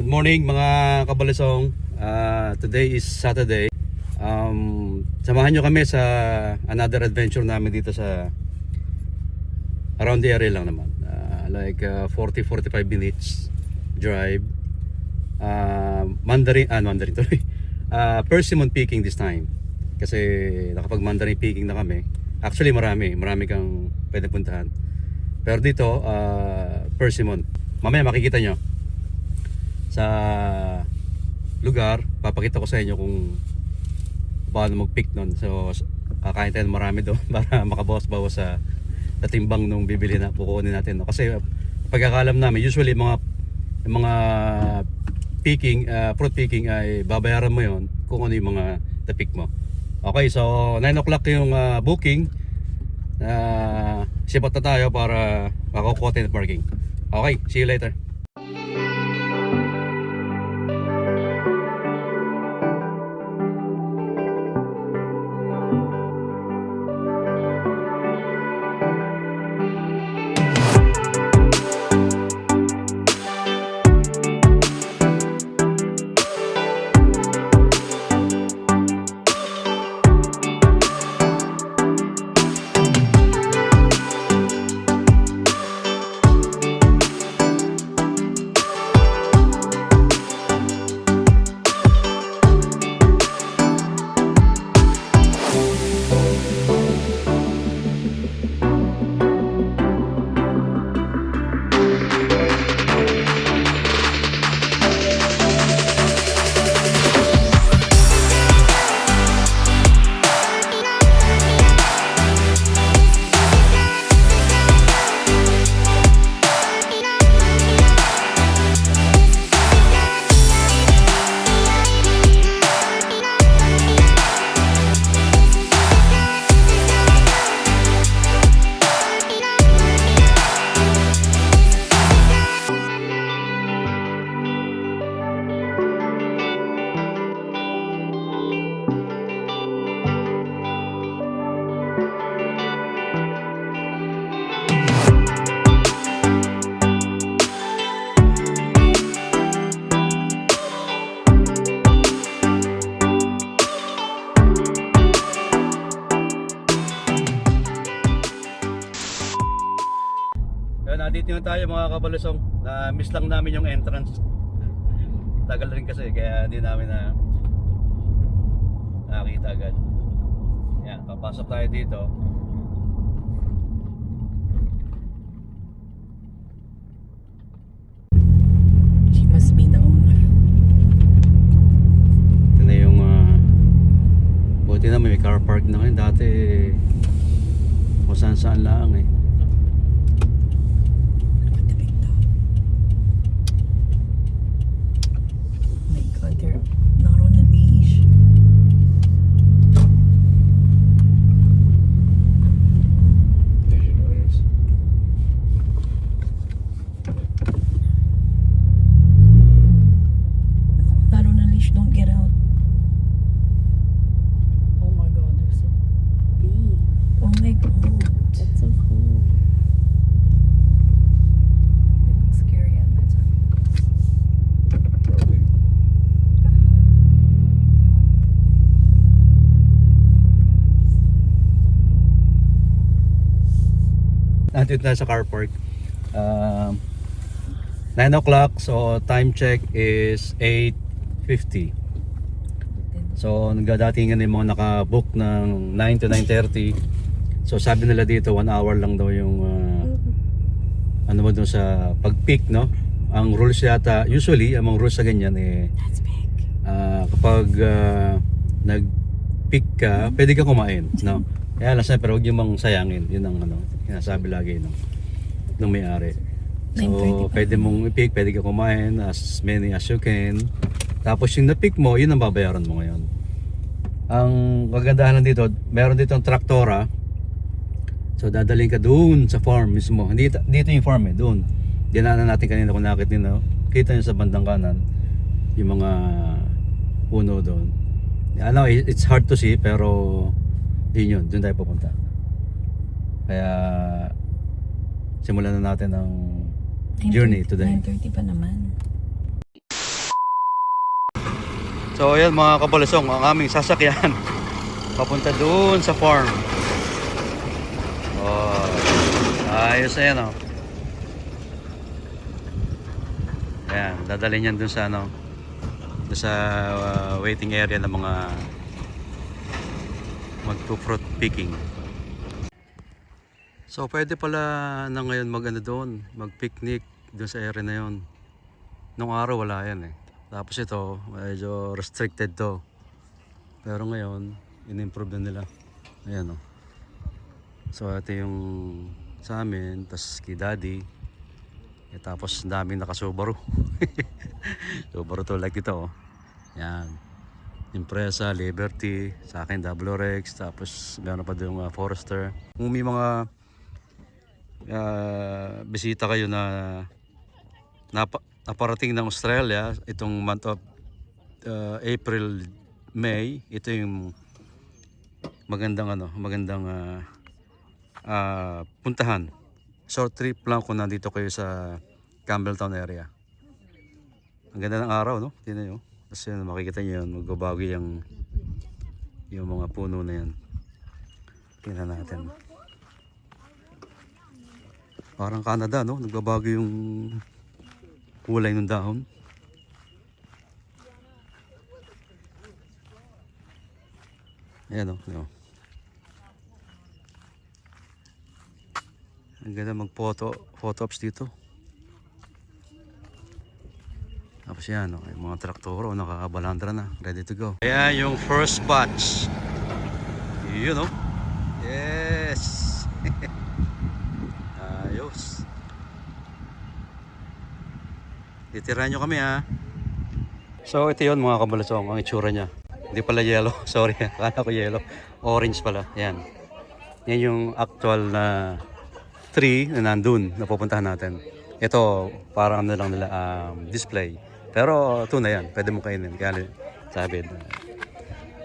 Good morning mga kabalisong. Today is Saturday. Samahan nyo kami sa another adventure namin dito sa around the area lang naman. 40-45 minutes drive. Mandarin tuloy. Persimmon picking this time. Kasi nakapag Mandarin picking na kami. Actually marami kang pwede puntahan. Pero dito persimmon. Mamaya makikita nyo sa lugar, papakita ko sa inyo kung paano mag-pick nun. So kakain tayo marami doon para makabawas-bawas sa timbang nung bibili na kukunin natin, no? Kasi pagkakalam namin usually mga picking, fruit picking ay babayaran mo yon kung ano yung mga na-pick mo. Okay, so 9 o'clock yung booking. Sipat na tayo para makukuha tayo ng parking. Okay, see you later. Nandito na tayo mga kabalusong. Na-miss lang namin yung entrance. Tagal rin kasi kaya hindi namin nakita agad. Yan, papasok tayo dito. She must be the owner. Ito na yung buti na may car park na ngayon. Dati kung saan lang eh. They're not on a leash. There's your notice. Not on a leash, don't get out. Oh my god, there's a bee. Oh my god. That's so cool. It looks scary at night time. Probably. Nandito na sa car park. 9 o'clock, so time check is 8:50. So nagdadatingan yung mga nakabook ng 9 to 9:30. So sabi nila dito 1 hour lang daw yung ano mo doon sa pag-pick, no? Ang rules yata, usually among rules sa ganyan eh, That's big. kapag nag-pick ka, pwede ka kumain, no? Kaya lang pero huwag yung mang sayangin. Yun ang sinasabi lagi nung may-ari. So pwede mong i-pick, pwede ka kumain as many as you can. Tapos yung na-pick mo, yun ang babayaran mo ngayon. Ang kagandahan dito, meron dito ang traktora. So dadalhin ka doon sa farm mismo. Hindi dito yung farm eh, doon. Dinaanan natin kanina kung nakita niyo. Kita niyo sa bandang kanan yung mga puno doon. I know it's hard to see pero yun, doon tayo pupunta. Kaya simulan na natin ang journey today. 9:30 pa naman. So ayan mga kabalasong, ang aming sasakyan papunta doon sa farm. Oh, ayos na yan oh. Ayan, dadalhin yan doon sa ano, doon sa waiting area ng mga magpo-fruit picking. So pwede pala na ngayon mag-ano doon, mag-picnic doon sa area na yon. Nung araw wala yan eh. Tapos ito, medyo restricted to. Pero ngayon, in-improve na nila. Ayan o. So ito yung sa amin, tas kay Daddy. Tapos daming naka-Subaru. Subaru to like ito oh. Yan. Impreza, Liberty, sa akin Double Rex, tapos meron pa yung Forester. Kung may mga bisita kayo na naparating ng Australia itong month of April, May, ito yung magandang puntahan. Short trip lang kung nandito kayo sa Campbelltown area. Ang ganda ng araw, no? Tingnan nyo. Kasi makikita nyo yun, magbabago yung mga puno na yan. Tingnan natin. Parang Canada, no? Nagbabago yung kulay ng dahon. Ayan, no? Ang ganda mag-photo ops dito. Tapos yan, no? Yung mga traktoro nakakabalandra na, ready to go. Ayan yung first batch. Yun, no? Yes. Ayos. Titirahan nyo kami ha. So ito yun mga kabalasong, ang itsura nya. Hindi pala yellow, sorry, akala ko yellow. Orange pala, yan. Yan yung actual na tree na nandun, na pupuntahan natin. Ito, parang ano lang nila, display. Pero ito na yan, pwede mo kainin. Kaya sabi,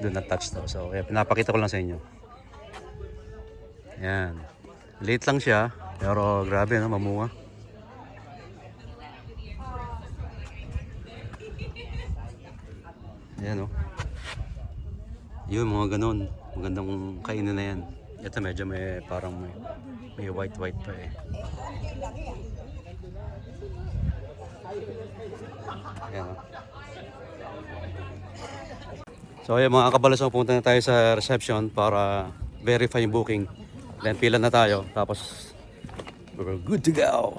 do not touch to. So pinapakita ko lang sa inyo. Yan. Late lang siya, pero grabe no, mamunga. Ayan o. Yun, mga ganon. Magandang kainin na yan. Ito medyo may parang may white pa eh. Ayan o. So ayan mga kabalasong, pumunta na tayo sa reception para verify yung booking. Then pila na tayo. Tapos we're good to go.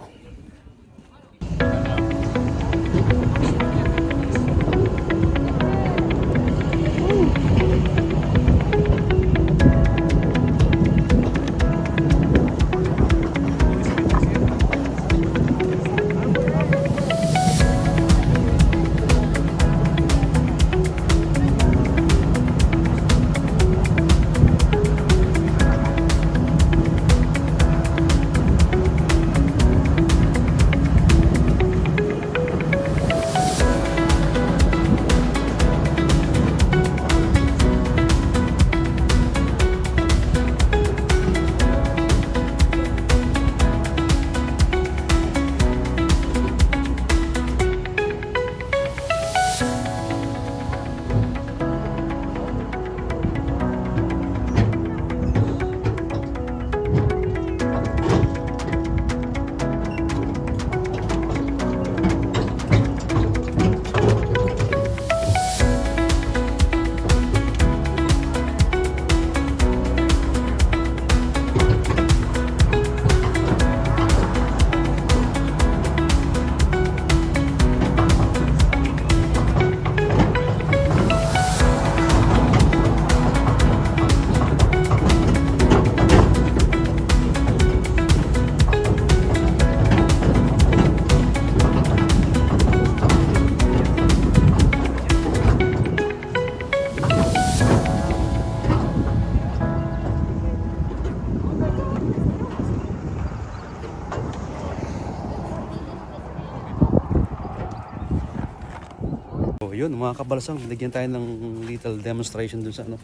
So yun mga kabalasang, binigyan tayo ng little demonstration dun sa ano.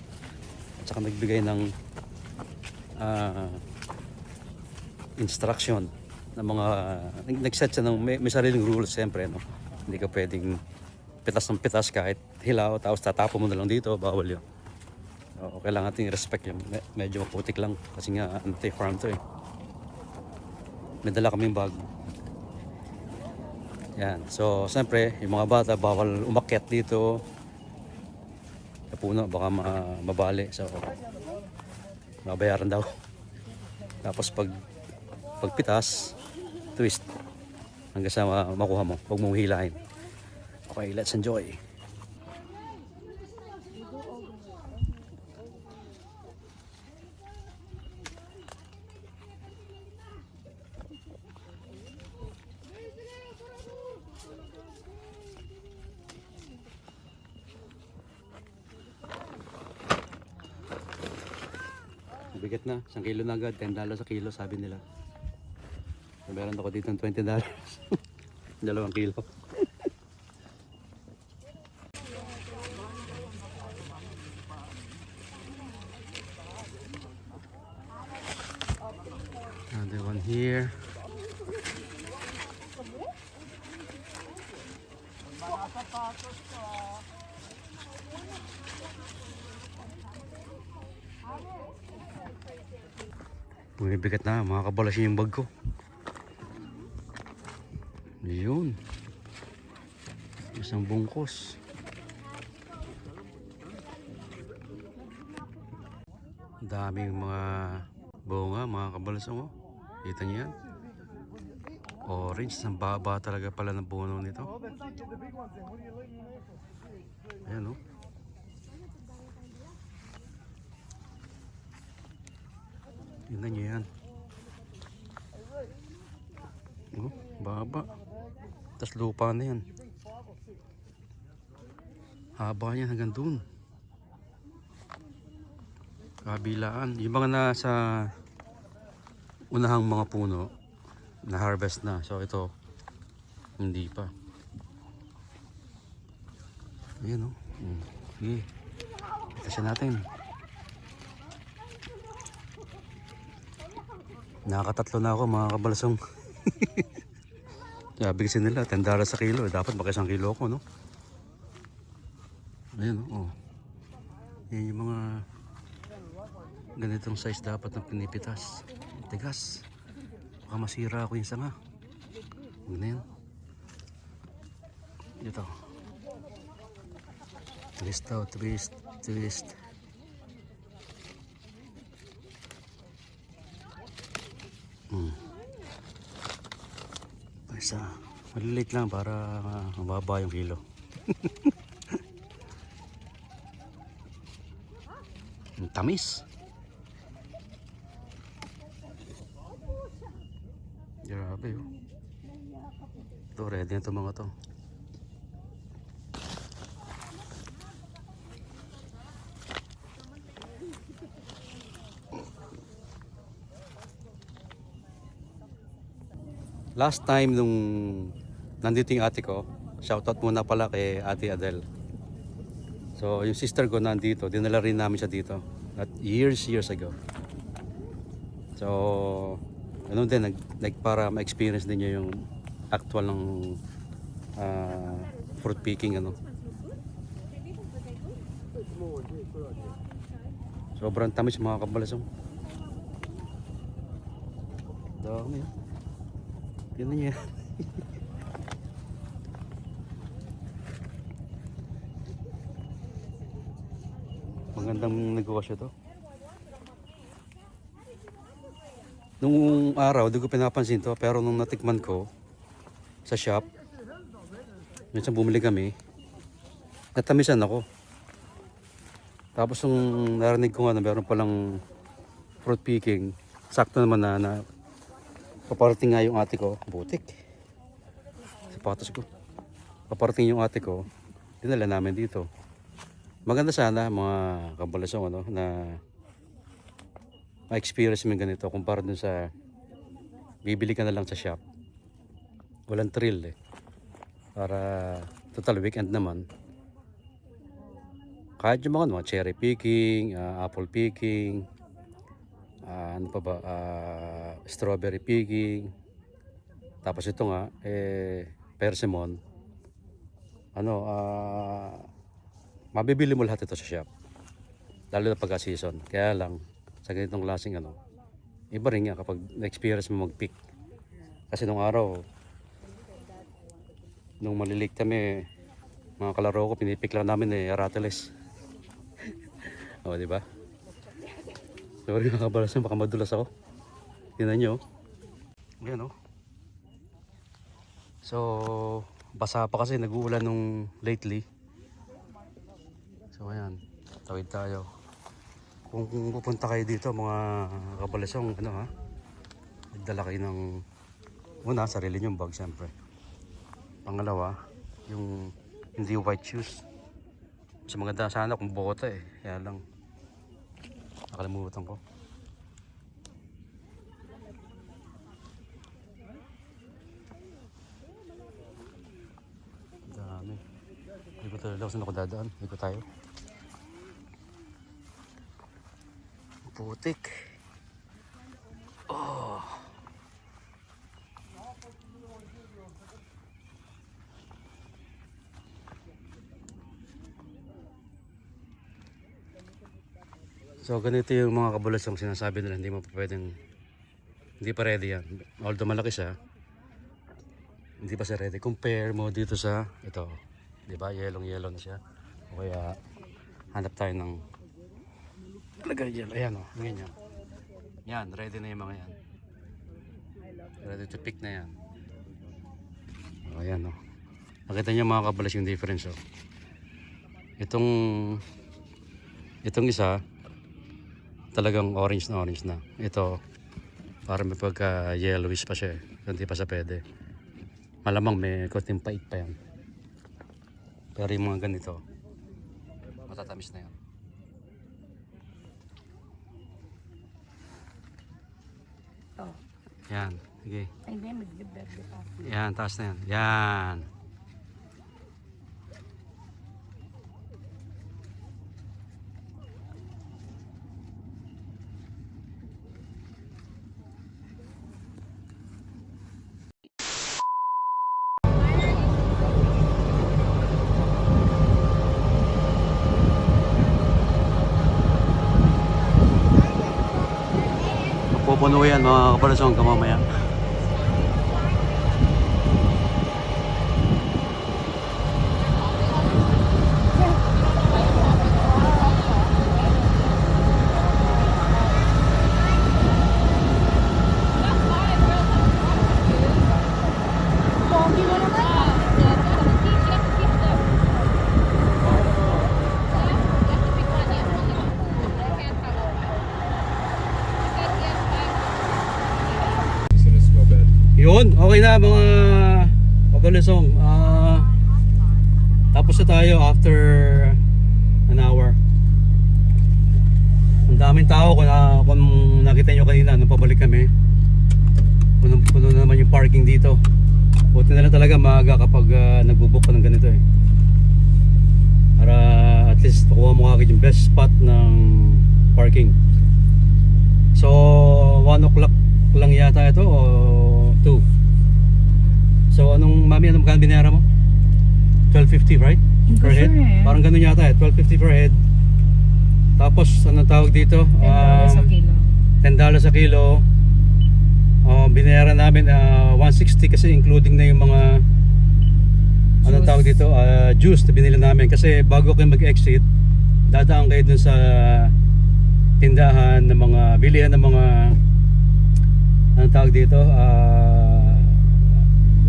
At saka nagbigay ng instruction ng mga nag-set siya ng may sariling rules siyempre no. Hindi ka pwedeng pitas ng pitas kahit hilaw, tapos tatapo mo na lang dito, bawal yun. So, kailangan natin i-respect yun. Medyo maputik lang kasi nga anti-farm to eh. May dala kaming bag. Yan. So, siyempre, yung mga bata bawal umakyat dito sa puno, baka mabali. So, mabayaran daw. Tapos pagpitas, twist hanggang sa makuha mo. Huwag mong hilahin. Okay, let's enjoy. Bigat na, 1 kilo na agad, $10 sa kilo sabi nila. So, meron ako dito ng $20. 2 kilo. Another one here. Bumibigat na, makakabalas yung bag ko. Yun. Isang bungkos. Daming mga bunga, mga kabalasong. Oh. Kita niyo yan? Orange, ang baba talaga pala ng puno nito. Ayan oh. Tingnan nyo yan. Oh, baba. Tas lupa na yan. Haba yan hanggang dun. Kabilaan. Yung mga nasa unahang mga puno na harvest na. So ito hindi pa. Ayan o. Sige. Itasin natin. Nakakatatlo na ako mga kabalasong. Sabi kasi nila $10 sa kilo. Dapat baka 1 kilo ako no. Ayan o. Yan yung mga ganitong size dapat ng pinipitas. Tigas. Baka masira ako yung sanga. Huwag na yan. Ito. Twist out, twist, twist. Isa. Malilit lang para mababa yung kilo. Ang tamis. Grabe oh. Ito ready na ito mga to. Last time nung nandito yung ate ko, shoutout muna pala kay Ate Adele. So yung sister ko nandito, dinala rin namin siya dito. At years ago. So ano din, para ma-experience din niya yung actual ng fruit picking ano. Sobrang tamis mga kabalasong. Dami oh. Yan na niya. Magandang negosyo to. Nung araw, di ko pinapansin to. Pero nung natikman ko sa shop, minsan bumili kami, natamisan ako. Tapos nung narinig ko nga na meron palang fruit picking, sakto naman na paparating nga yung ate ko, butik. Sapatos ko. Paparating yung ate ko, dinala namin dito. Maganda sana mga kabalasong ano, na ma-experience mo ganito kumpara dun sa bibili ka na lang sa shop. Walang thrill eh. Para total weekend naman. Kahit yung mga cherry picking, apple picking, ano pa ba, strawberry picking, tapos ito nga persimmon, mabibili mo lahat ito sa shop. Lalo na pagka-season. Kaya lang, sa ganitong klaseng iba rin nga kapag na-experience mo mag-pick. Kasi nung araw, nung malilig kami, mga kalaro ko, pinipick lang namin Aratiles. O, di ba? Sorry mga kabalasan, baka madulas ako. Tingnan nyo. Ayan, So, basa pa kasi nag-uulan nung lately. So, ayan. Tawid tayo. Kung pupunta kayo dito, mga kabalasong, magdala kayo ng una, sarili nyong bag, siyempre. Pangalawa, yung hindi white shoes. Mas maganda sana kung bota kaya lang nakalimutan ko. Dami. Ikot talaga saan ako dadaan. Ikot tayo. Putik. Oh. So ganito yung mga kabulas yung sinasabi nila, hindi mo pa pwedeng, hindi pa ready yan. Although malaki siya, hindi pa siya ready. Compare mo dito sa ito, di ba? Yellow na siya. O kaya hanap tayo ng lagay yan. Ayan ganyan. Yan, ready na yung mga yan. Ready to pick na yan. O ayan Nakita niyo mga kabulas yung difference Itong isa talagang orange na. Ito para may pagka yellowish pa siya hindi pa siya pwede. Malamang may konting pait pa yan. Pero yung mga ganito matatamis na yan. Yan, sige. Ay, hindi, mag-berde pa. Yan, taas na yan. Yan. Pupuno yan mga kapalasong kamamaya. Yun, okay na mga kabalasong. Tapos na tayo after an hour. Ang daming tao kung nakita nyo kanina nung pabalik kami. Puno naman yung parking dito. Buti na lang talaga maaga kapag nagbubook ka ng ganito para at least makuha mo agad yung best spot ng parking. So 1 o'clock lang yata ito o 2. So anong magkano binayara mo? 12.50 right? Per head? Parang ganun yata $12.50 per head. Tapos anong tawag dito? $10 sa kilo. $10 sa kilo. Binayaran namin 160 kasi including na yung mga anong tawag dito? Juice na binili namin kasi bago kayo mag-exit dadaan kayo dun sa tindahan ng mga bilihan ng mga anong tawag dito?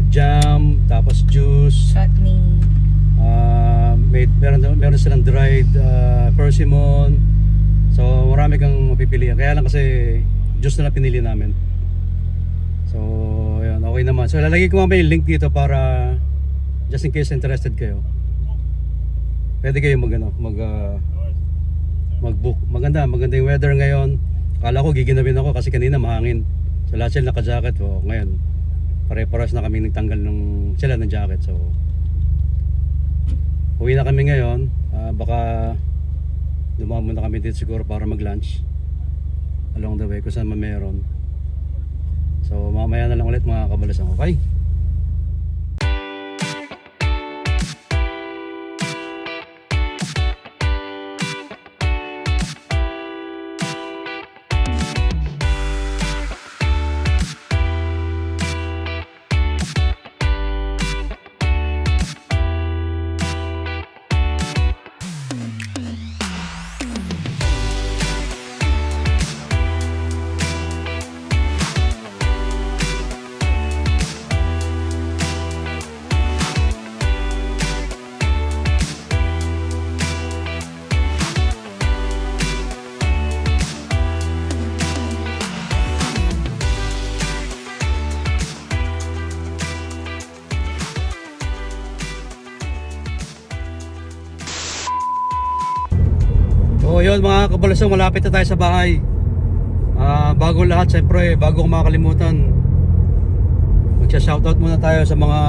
Jam, tapos juice, Chutney. meron silang dried persimmon. So marami kang mapipilian. Kaya lang kasi juice na lang pinili namin. So ayan, okay naman. So lalagay ko mamaya yung link dito para just in case interested kayo. Pwede kayo mag-book. Maganda yung weather ngayon. Akala ko giginawin ako kasi kanina mahangin. So lahat sila naka-jacket. Ngayon pare-paras na kami nagtanggal sila ng jacket. So uwi na kami ngayon. Baka dumaan muna kami dito siguro para mag-lunch along the way kung saan meron. So mamaya na lang ulit mga kabalasang. Okay? So yun mga kabalasong, malapit na tayo sa bahay. Bago lahat, syempre, bago ko makakalimutan, magsha-shoutout muna tayo sa mga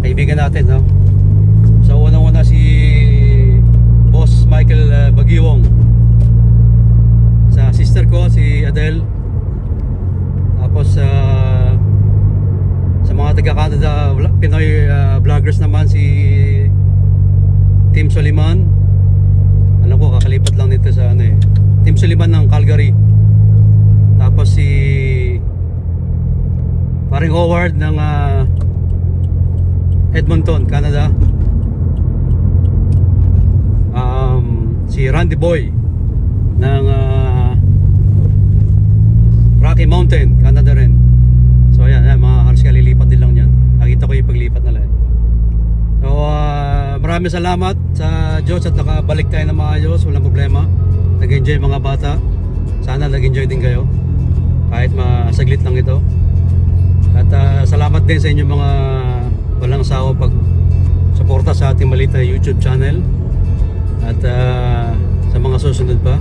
kaibigan natin, no? So unang-una si Boss Michael Bagiwong, sa sister ko si Adele, tapos sa mga taga-Canada Pinoy vloggers naman si Tim Soliman. Alam ko kakalipat lang nito sa Tim Soliman ng Calgary. Tapos si paring Howard ng Edmonton, Canada. Si Randy Boy ng Rocky Mountain, Canada rin. So ayan, mga halos kalilipat din lang yan. Nakita ko yung paglipat na lang. So maraming salamat sa Diyos at nakabalik tayo na maayos, walang problema. Nag-enjoy mga bata. Sana nag-enjoy din kayo kahit masaglit lang ito. At salamat din sa inyong mga walang sawa pag suporta sa ating maliit na YouTube channel. At sa mga susunod pa,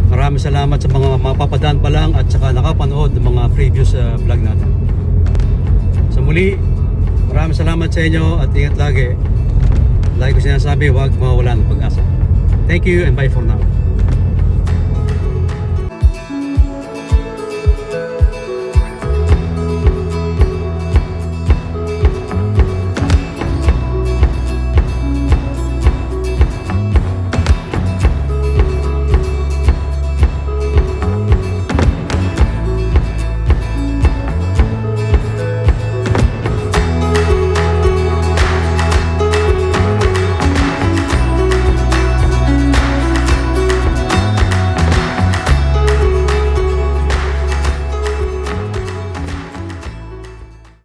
maraming salamat sa mga mapapadaan pa lang at saka nakapanood ng mga previous vlog natin. Sa muli, maraming salamat sa inyo at ingat lagi. Lagi ko sinasabi, huwag mawawala ng pag-asa. Thank you and bye for now.